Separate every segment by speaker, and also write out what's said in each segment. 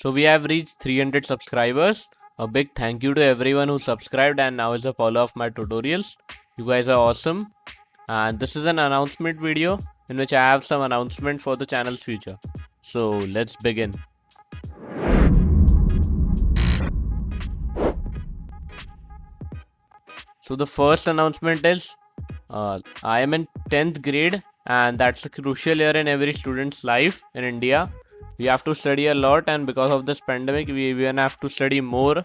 Speaker 1: So we have reached 300 subscribers. A big thank you to everyone who subscribed and now is a follower of my tutorials. You guys are awesome. And this is an announcement video in which I have some announcement for the channel's future. So let's begin. So the first announcement is I am in 10th grade, and that's a crucial year in every student's life in India. We have to study a lot, and because of this pandemic, we even have to study more.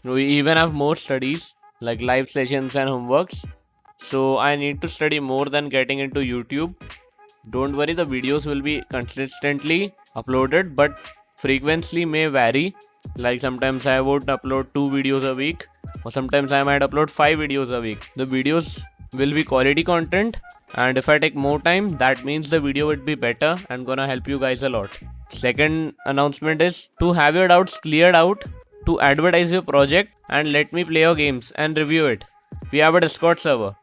Speaker 1: We even have more studies like live sessions and homeworks. So I need to study more than getting into YouTube. Don't worry, the videos will be consistently uploaded, but frequency may vary. Like sometimes I would upload 2 videos a week, or sometimes I might upload 5 videos a week. The videos will be quality content, and if I take more time, that means the video would be better and gonna help you guys a lot. Second announcement is to have your doubts cleared out, to advertise your project and let me play your games and review it. We have a Discord server.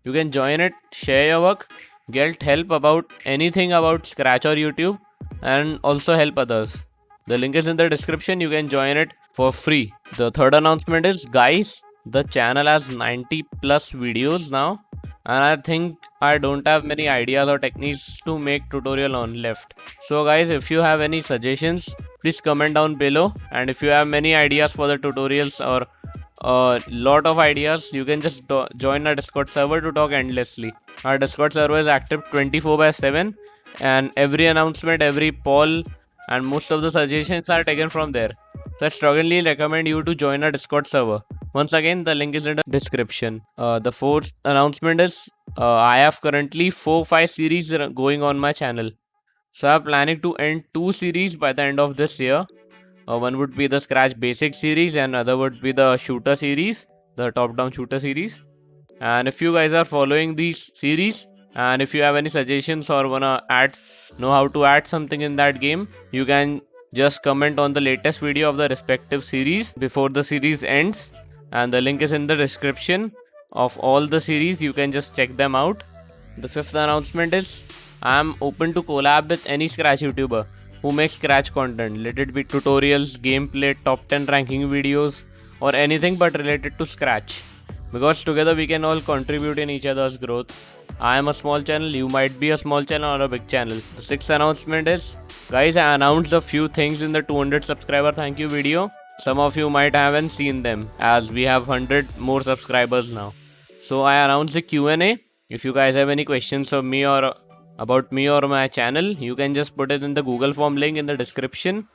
Speaker 1: You can join it, share your work, get help about anything about Scratch or YouTube, and also help others. The link is in the description. You can join it for free. The third announcement is, guys, the channel has 90 plus videos now, and I think I don't have many ideas or techniques to make tutorial on left. So guys, if you have any suggestions, please comment down below, and if you have many ideas for the tutorials or a lot of ideas, you can just join our Discord server to talk endlessly. Our Discord server is active 24/7, and every announcement, every poll, and most of the suggestions are taken from there. So I strongly recommend you to join our Discord server. Once again, the link is in the description. The fourth announcement is I have currently 4-5 series going on my channel. So I'm planning to end 2 series by the end of this year. One would be the Scratch Basic series, and other would be the Shooter series, the top-down shooter series. And if you guys are following these series, and if you have any suggestions or wanna know how to add something in that game, you can just comment on the latest video of the respective series before the series ends, and the link is in the description of all the series. You can just check them out. The fifth announcement is I am open to collab with any Scratch YouTuber who makes Scratch content. Let it be tutorials, gameplay, top 10 ranking videos, or anything but related to Scratch. Because together we can all contribute in each other's growth. I am a small channel, you might be a small channel or a big channel. The sixth announcement is, guys, I announced a few things in the 200 subscriber thank you video. Some of you might haven't seen them, as we have 100 more subscribers now. So I announced the Q&A. If you guys have any questions of me or about me or my channel, you can just put it in the Google form link in the description,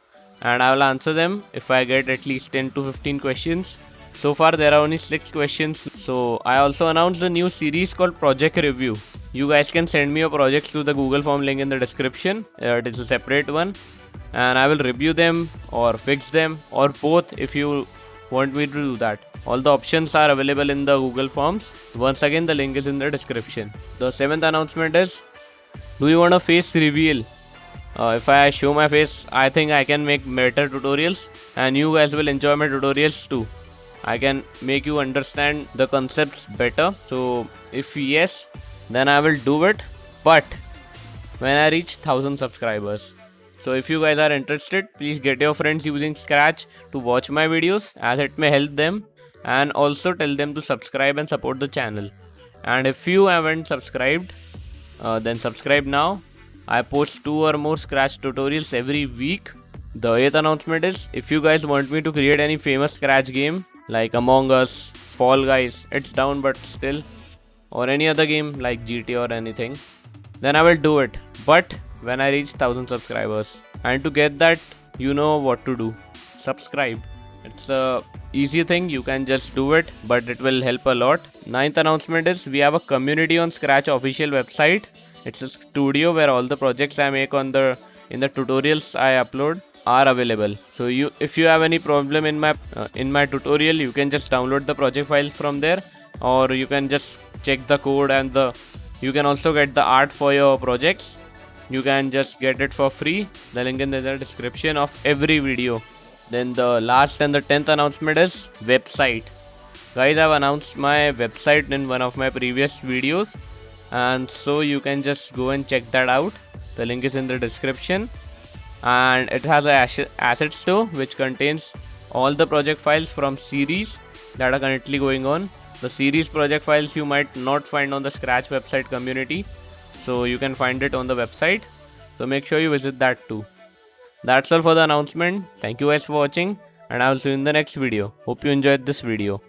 Speaker 1: and I will answer them if I get at least 10 to 15 questions. So far there are only 6 questions. So I also announced a new series called Project Review. You guys can send me your projects to the Google form link in the description. It is a separate one, and I will review them or fix them or both if you want me to do that. All the options are available in the Google Forms. Once again, the link is in the description. The seventh announcement is, do you want a face reveal? If I show my face, I think I can make better tutorials, and you guys will enjoy my tutorials too. I can make you understand the concepts better. So if yes, then I will do it, but when I reach 1000 subscribers. So if you guys are interested, please get your friends using Scratch to watch my videos, as it may help them, and also tell them to subscribe and support the channel. And if you haven't subscribed, then subscribe now. I post 2 or more Scratch tutorials every week. The 8th announcement is, if you guys want me to create any famous Scratch game like Among Us, Fall Guys, it's down but still, or any other game like GT or anything, then I will do it, but when I reach 1000 subscribers. And to get that, you know what to do. Subscribe. It's a easy thing, you can just do it, but it will help a lot. 9th announcement is, we have a community on Scratch official website. It's a studio where all the projects I make in the tutorials I upload are available. So if you have any problem in my tutorial, you can just download the project files from there, or you can just check the code, and you can also get the art for your projects. You can just get it for free. The link in the description of every video. Then the last and the 10th announcement is website. Guys, I've announced my website in one of my previous videos, and so you can just go and check that out. The link is in the description. and it has a asset store which contains all the project files from series that are currently going on. The series project files you might not find on the Scratch website community, so you can find it on the website, so make sure you visit that too. That's all for the announcement. Thank you guys for watching, and I will see you in the next video. Hope you enjoyed this video.